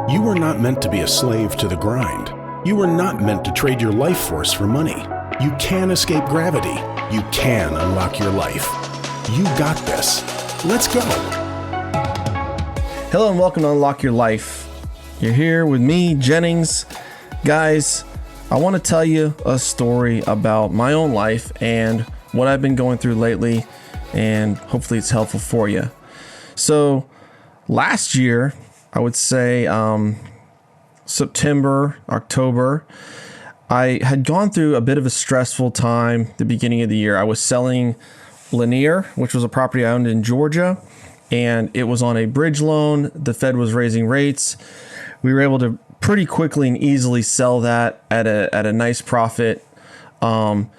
You were not meant to be a slave to the grind. You were not meant to trade your life force for money. You can escape gravity. You can unlock your life. You got this. Let's go. Hello and welcome to Unlock Your Life. You're here with me, Jennings. Guys, I want to tell you a story about my own life and what I've been going through lately, and hopefully it's helpful for you. So last year, I would say September, October, I had gone through a bit of a stressful time the beginning of the year. I was selling Lanier, which was a property I owned in Georgia, and it was on a bridge loan. The Fed was raising rates. We were able to pretty quickly and easily sell that at a nice profit. And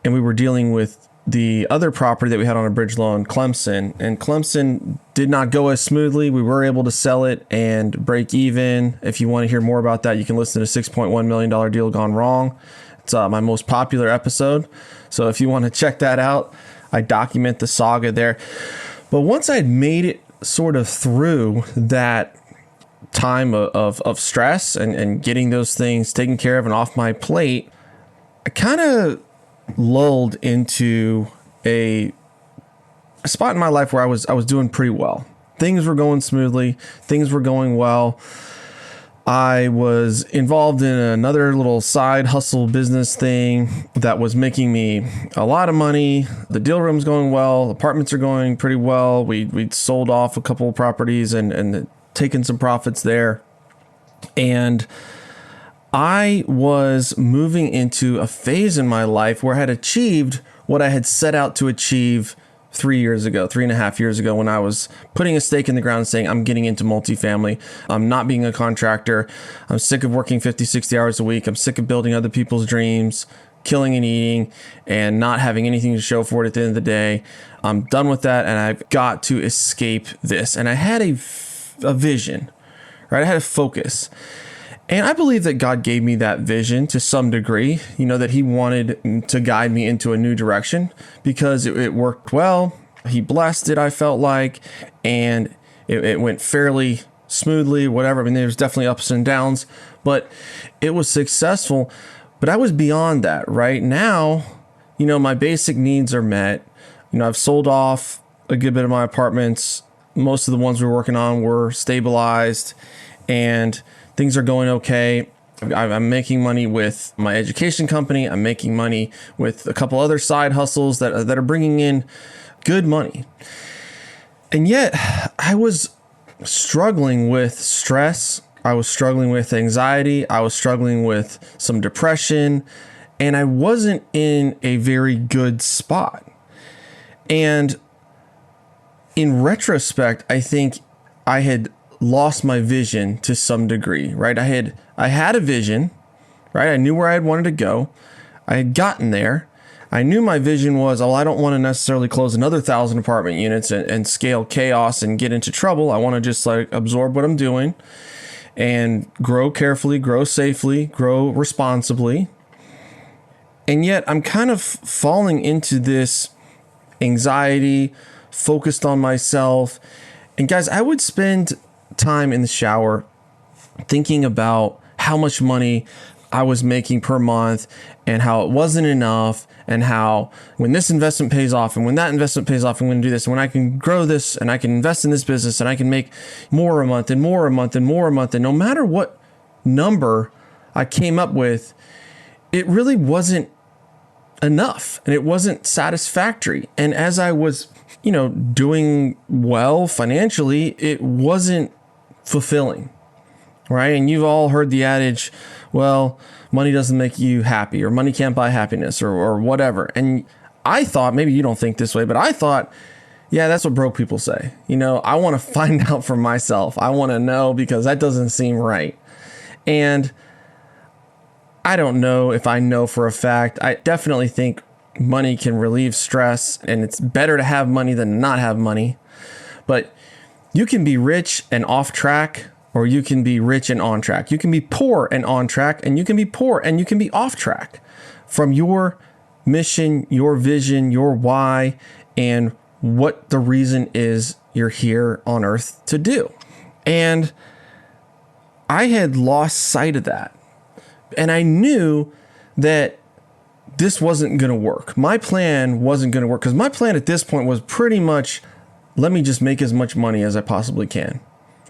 we were dealing with the other property that we had on a bridge loan, Clemson, and Clemson did not go as smoothly. We were able to sell it and break even. If you want to hear more about that, you can listen to $6.1 million Deal Gone Wrong. It's my most popular episode. So if you want to check that out, I document the saga there. But once I had made it sort of through that time of stress and getting those things taken care of and off my plate, I kind of lulled into a spot in my life where I was doing pretty well. Things were going smoothly. Things were going well. I was involved in another little side hustle business thing that was making me a lot of money. The deal room's going well. Apartments are going pretty well. We'd sold off a couple of properties and taken some profits there. And I was moving into a phase in my life where I had achieved what I had set out to achieve 3.5 years ago, when I was putting a stake in the ground saying, I'm getting into multifamily. I'm not being a contractor. I'm sick of working 50, 60 hours a week. I'm sick of building other people's dreams, killing and eating, and not having anything to show for it at the end of the day. I'm done with that, and I've got to escape this. And I had a vision, right? I had a focus. And I believe that God gave me that vision to some degree, that he wanted to guide me into a new direction because it worked well. He blessed it, I felt like, and it went fairly smoothly, whatever. I mean, there's definitely ups and downs, but it was successful. But I was beyond that. Right now, my basic needs are met. I've sold off a good bit of my apartments. Most of the ones we were working on were stabilized, and things are going okay. I'm making money with my education company. I'm making money with a couple other side hustles that are bringing in good money. And yet I was struggling with stress. I was struggling with anxiety. I was struggling with some depression, and I wasn't in a very good spot. And in retrospect, I think I had lost my vision to some degree, right? I had a vision, right? I knew where I wanted to go. I had gotten there. I knew my vision was, I don't want to necessarily close another 1,000 apartment units and scale chaos and get into trouble. I want to just absorb what I'm doing and grow carefully, grow safely, grow responsibly. And yet I'm kind of falling into this anxiety, focused on myself. And guys, I would spend time in the shower thinking about how much money I was making per month and how it wasn't enough, and how when this investment pays off and when that investment pays off, I'm going to do this, and when I can grow this and I can invest in this business and I can make more a month and more a month and more a month. And no matter what number I came up with, it really wasn't enough and it wasn't satisfactory. And as I was, doing well financially, it wasn't fulfilling, right? And you've all heard the adage, well, money doesn't make you happy, or money can't buy happiness, or whatever. And I thought, maybe you don't think this way, but I thought, yeah, that's what broke people say. I want to find out for myself. I want to know, because that doesn't seem right. And I don't know if I know for a fact. I definitely think money can relieve stress, and it's better to have money than not have money. But you can be rich and off track, or you can be rich and on track. You can be poor and on track, and you can be poor and you can be off track from your mission, your vision, your why, and what the reason is you're here on earth to do. And I had lost sight of that. And I knew that this wasn't going to work. My plan wasn't going to work because my plan at this point was pretty much, let me just make as much money as I possibly can,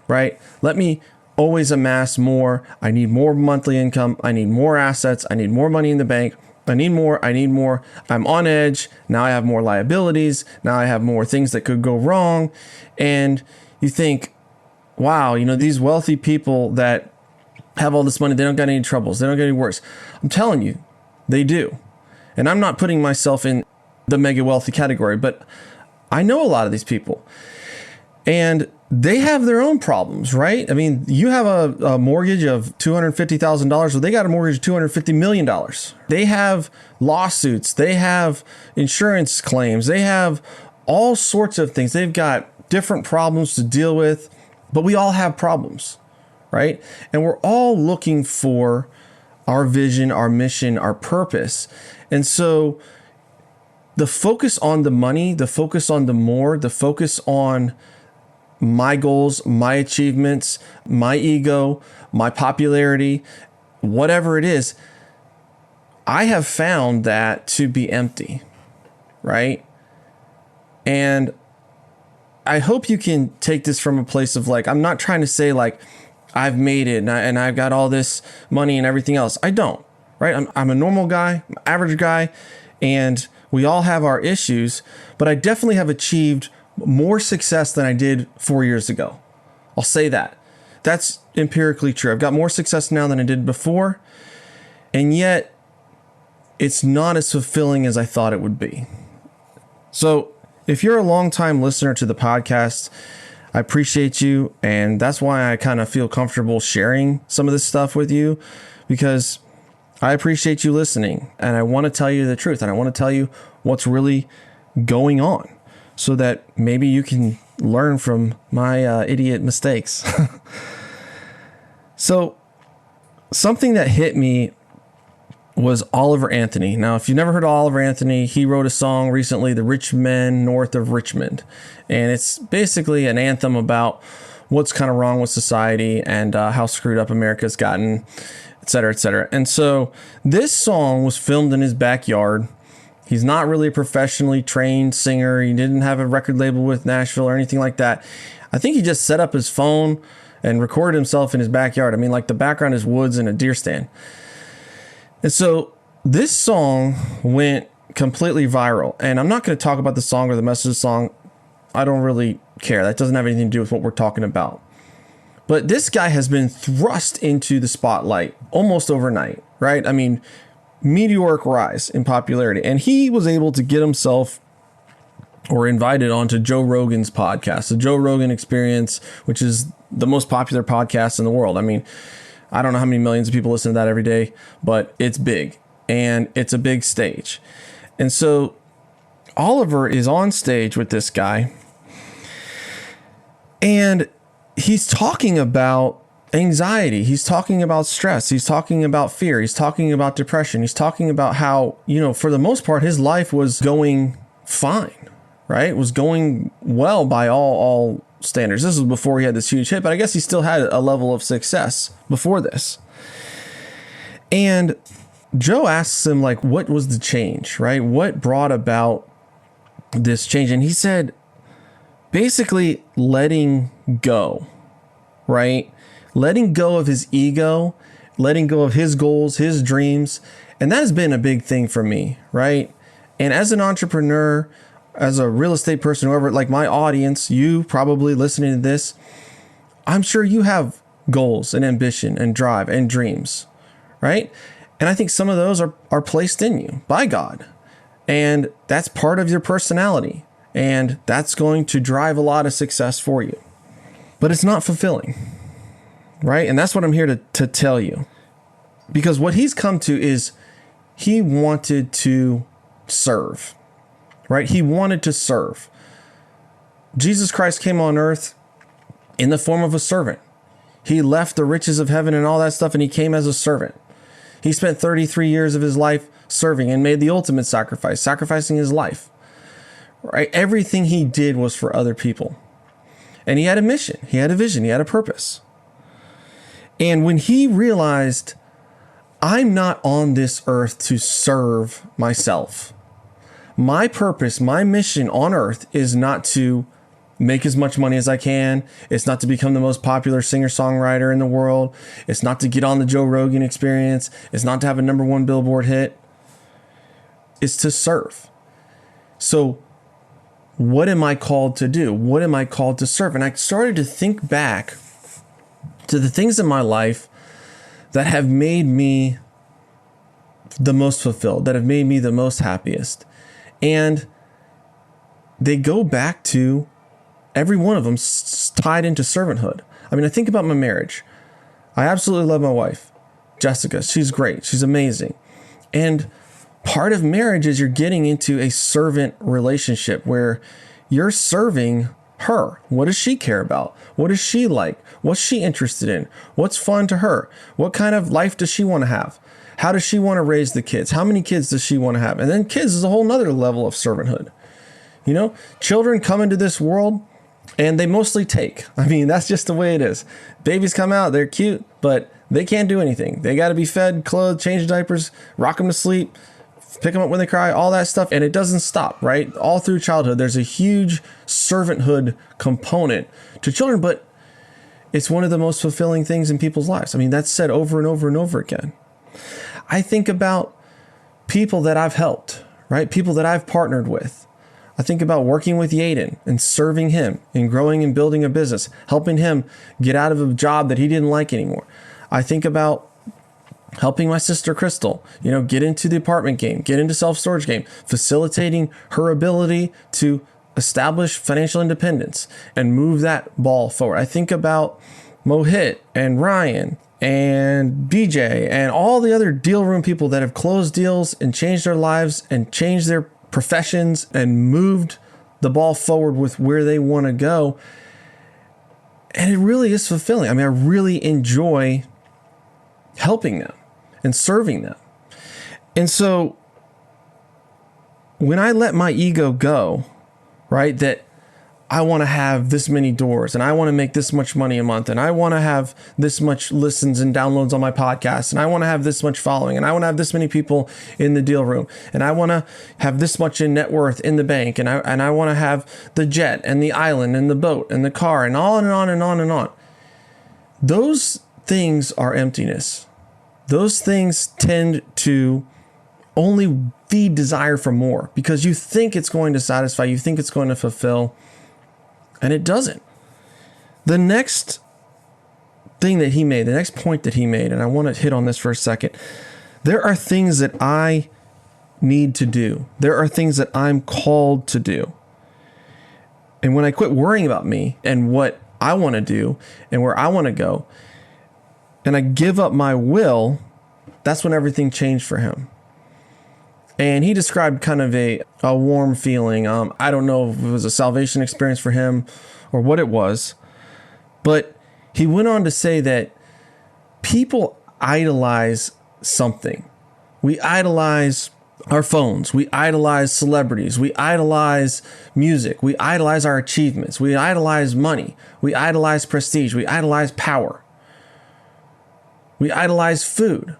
right? Let me always amass more. I need more monthly income. I need more assets. I need more money in the bank. I need more. I'm on edge. Now I have more liabilities. Now I have more things that could go wrong. And you think, wow, these wealthy people that have all this money, they don't got any troubles. They don't get any worse. I'm telling you, they do. And I'm not putting myself in the mega wealthy category, but I know a lot of these people and they have their own problems, right? I mean, you have a mortgage of $250,000. Well, they got a mortgage of $250 million. They have lawsuits. They have insurance claims. They have all sorts of things. They've got different problems to deal with, but we all have problems, right? And we're all looking for our vision, our mission, our purpose. And so the focus on the money, the focus on the more, the focus on my goals, my achievements, my ego, my popularity, whatever it is, I have found that to be empty, right? And I hope you can take this from a place of like, I'm not trying to say like, I've made it and I've got all this money and everything else. I don't, right? I'm a normal guy, average guy, and we all have our issues, but I definitely have achieved more success than I did 4 years ago. I'll say that. That's empirically true. I've got more success now than I did before, and yet it's not as fulfilling as I thought it would be. So if you're a longtime listener to the podcast, I appreciate you. And that's why I kind of feel comfortable sharing some of this stuff with you, because I appreciate you listening. And I want to tell you the truth. And I want to tell you what's really going on so that maybe you can learn from my idiot mistakes. So something that hit me was Oliver Anthony. Now, if you've never heard of Oliver Anthony, he wrote a song recently, The Rich Men North of Richmond. And it's basically an anthem about what's kind of wrong with society and how screwed up America's gotten, et cetera, et cetera. And so this song was filmed in his backyard. He's not really a professionally trained singer. He didn't have a record label with Nashville or anything like that. I think he just set up his phone and recorded himself in his backyard. I mean, like the background is woods and a deer stand. And so this song went completely viral. And I'm not going to talk about the song or the message of the song. I don't really care. That doesn't have anything to do with what we're talking about. But this guy has been thrust into the spotlight almost overnight, right? I mean, meteoric rise in popularity. And he was able to get himself or invited onto Joe Rogan's podcast, the Joe Rogan Experience, which is the most popular podcast in the world. I mean, I don't know how many millions of people listen to that every day, but it's big and it's a big stage. And so Oliver is on stage with this guy and he's talking about anxiety. He's talking about stress. He's talking about fear. He's talking about depression. He's talking about how, for the most part, his life was going fine, right? It was going well by all standards. This was before he had this huge hit, but I guess he still had a level of success before this. And Joe asks him, like, what was the change, right? What brought about this change? And he said, basically letting go, right? Letting go of his ego, letting go of his goals, his dreams. And that has been a big thing for me, right? And as an entrepreneur, as a real estate person, whoever, like my audience, you probably listening to this, I'm sure you have goals and ambition and drive and dreams, right? And I think some of those are placed in you by God. And that's part of your personality. And that's going to drive a lot of success for you. But it's not fulfilling, right? And that's what I'm here to tell you. Because what he's come to is he wanted to serve, right? He wanted to serve. Jesus Christ came on earth in the form of a servant. He left the riches of heaven and all that stuff, and he came as a servant. He spent 33 years of his life serving and made the ultimate sacrifice, sacrificing his life, right? Everything he did was for other people. And he had a mission, he had a vision, he had a purpose. And when he realized, I'm not on this earth to serve myself. My purpose, my mission on earth is not to make as much money as I can. It's not to become the most popular singer-songwriter in the world. It's not to get on the Joe Rogan Experience. It's not to have a #1 Billboard hit. It's to serve. So what am I called to do? What am I called to serve? And I started to think back to the things in my life that have made me the most fulfilled, that have made me the most happiest. And they go back to every one of them tied into servanthood. I mean, I think about my marriage. I absolutely love my wife, Jessica. She's great. She's amazing. And part of marriage is you're getting into a servant relationship where you're serving her. What does she care about? What does she like? What's she interested in? What's fun to her? What kind of life does she want to have? How does she want to raise the kids? How many kids does she want to have? And then kids is a whole nother level of servanthood. You know, children come into this world and they mostly take. I mean, that's just the way it is. Babies come out, they're cute, but they can't do anything. They got to be fed, clothed, change diapers, rock them to sleep, pick them up when they cry, all that stuff. And it doesn't stop, right? All through childhood, there's a huge servanthood component to children, but it's one of the most fulfilling things in people's lives. I mean, that's said over and over and over again. I think about people that I've helped, right? People that I've partnered with. I think about working with Yaden and serving him and growing and building a business, helping him get out of a job that he didn't like anymore. I think about helping my sister Crystal, get into the apartment game, get into self-storage game, facilitating her ability to establish financial independence and move that ball forward. I think about Mohit and Ryan and BJ and all the other deal room people that have closed deals and changed their lives and changed their professions and moved the ball forward with where they want to go. And it really is fulfilling. I mean, I really enjoy helping them and serving them. And so when I let my ego go, right, that I want to have this many doors and I want to make this much money a month and I want to have this much listens and downloads on my podcast and I want to have this much following and I want to have this many people in the deal room and I want to have this much in net worth in the bank and I want to have the jet and the island and the boat and the car and on and on and on and on. Those things are emptiness. Those things tend to only feed desire for more because you think it's going to satisfy, you think it's going to fulfill, and it doesn't. The next thing that he made, the next point that he made, and I want to hit on this for a second. There are things that I need to do. There are things that I'm called to do. And when I quit worrying about me and what I want to do and where I want to go, and I give up my will, that's when everything changed for him. And he described kind of a warm feeling. I don't know if it was a salvation experience for him or what it was, but he went on to say that people idolize something. We idolize our phones. We idolize celebrities. We idolize music. We idolize our achievements. We idolize money. We idolize prestige. We idolize power. We idolize food.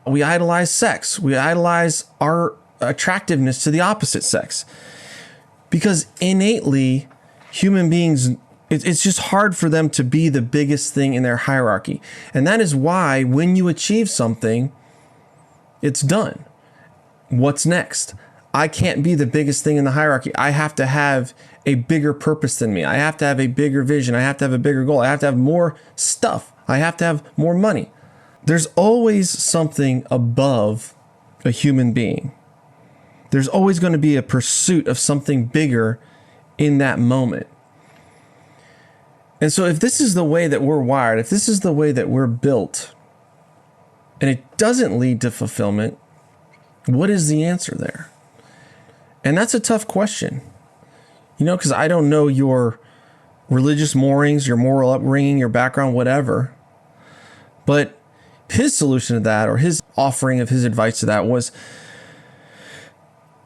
We idolize sex. We idolize our attractiveness to the opposite sex. Because innately, human beings, it's just hard for them to be the biggest thing in their hierarchy. And that is why when you achieve something, it's done. What's next? I can't be the biggest thing in the hierarchy. I have to have a bigger purpose than me. I have to have a bigger vision. I have to have a bigger goal. I have to have more stuff. I have to have more money. There's always something above a human being. There's always going to be a pursuit of something bigger in that moment. And so if this is the way that we're wired, if this is the way that we're built, and it doesn't lead to fulfillment, what is the answer there? And that's a tough question, because I don't know your religious moorings, your moral upbringing, your background, whatever. But his solution to that, or his offering of his advice to that, was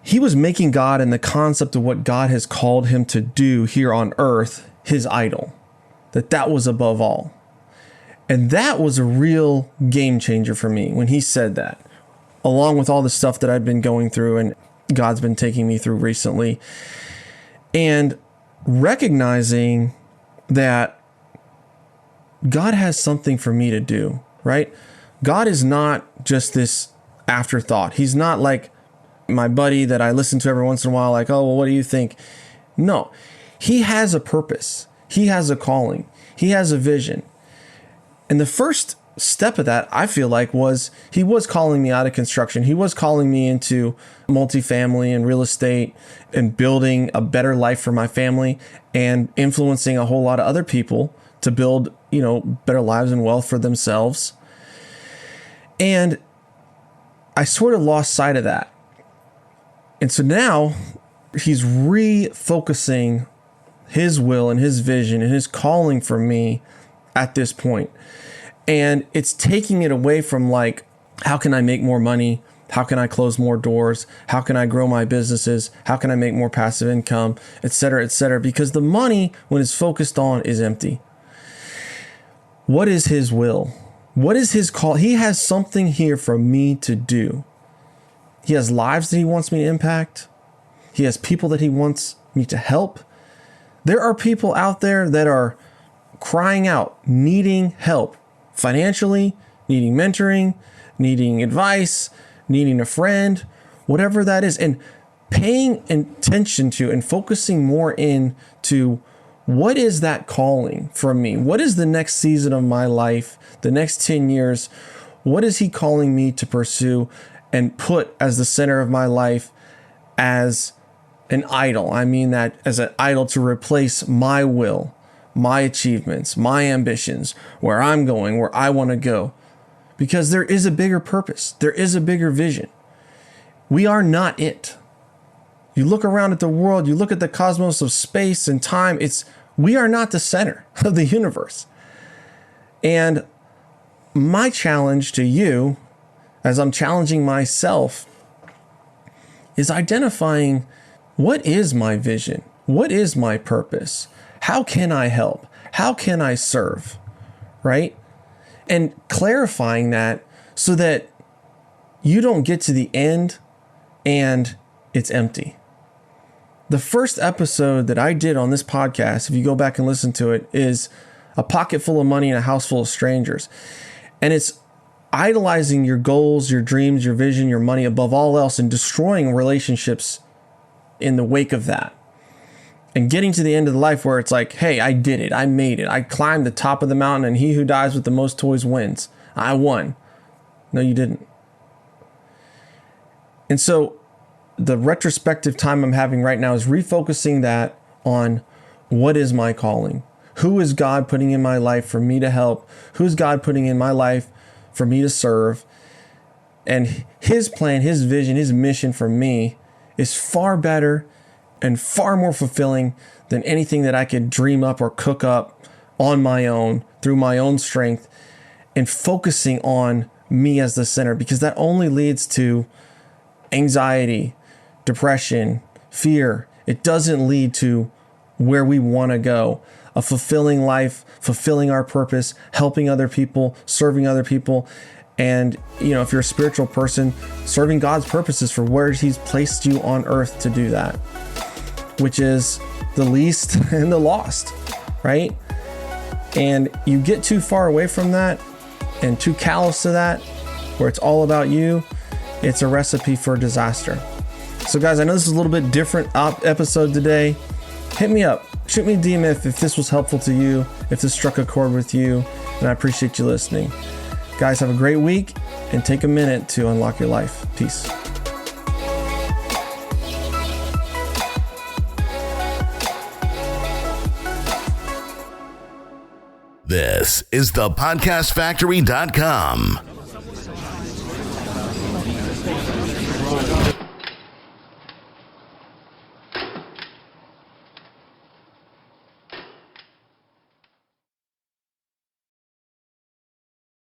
he was making God and the concept of what God has called him to do here on earth his idol, that was above all. And that was a real game changer for me when he said that, along with all the stuff that I've been going through and God's been taking me through recently. And recognizing that God has something for me to do, right? God is not just this afterthought. He's not like my buddy that I listen to every once in a while, like, oh, well, what do you think? No, he has a purpose. He has a calling. He has a vision. And the first step of that, I feel like, was he was calling me out of construction. He was calling me into multifamily and real estate and building a better life for my family and influencing a whole lot of other people to build, better lives and wealth for themselves. And I sort of lost sight of that. And so now he's refocusing his will and his vision and his calling for me at this point. And it's taking it away from like, how can I make more money? How can I close more doors? How can I grow my businesses? How can I make more passive income, et cetera, et cetera? Because the money, when it's focused on, is empty. What is his will? What is his call? He has something here for me to do. He has lives that he wants me to impact. He has people that he wants me to help. There are people out there that are crying out, needing help financially, needing mentoring, needing advice, needing a friend, whatever that is, and paying attention to and focusing more into what is that calling from me? What is the next season of my life, the next 10 years? What is he calling me to pursue and put as the center of my life as an idol? I mean that as an idol to replace my will, my achievements, my ambitions, where I'm going, where I want to go. Because there is a bigger purpose. There is a bigger vision. We are not it. You look around at the world, you look at the cosmos of space and time, we are not the center of the universe. And my challenge to you, as I'm challenging myself, is identifying what is my vision? What is my purpose? How can I help? How can I serve? Right? And clarifying that so that you don't get to the end and it's empty. The first episode that I did on this podcast, if you go back and listen to it, is a pocket full of money and a house full of strangers. And it's idolizing your goals, your dreams, your vision, your money above all else and destroying relationships in the wake of that. And getting to the end of the life where it's like, hey, I did it. I made it. I climbed the top of the mountain and he who dies with the most toys wins. I won. No, you didn't. And so the retrospective time I'm having right now is refocusing that on what is my calling? Who is God putting in my life for me to help? Who's God putting in my life for me to serve? And his plan, his vision, his mission for me is far better and far more fulfilling than anything that I could dream up or cook up on my own through my own strength, and focusing on me as the center, because that only leads to anxiety, depression, fear. It doesn't lead to where we want to go, a fulfilling life, fulfilling our purpose, helping other people, serving other people. And, if you're a spiritual person, serving God's purposes for where he's placed you on earth to do that, which is the least and the lost, right? And you get too far away from that and too callous to that, where it's all about you, it's a recipe for disaster. So guys, I know this is a little bit different episode today. Hit me up. Shoot me a DM if this was helpful to you, if this struck a chord with you, and I appreciate you listening. Guys, have a great week and take a minute to unlock your life. Peace. This is thepodcastfactory.com.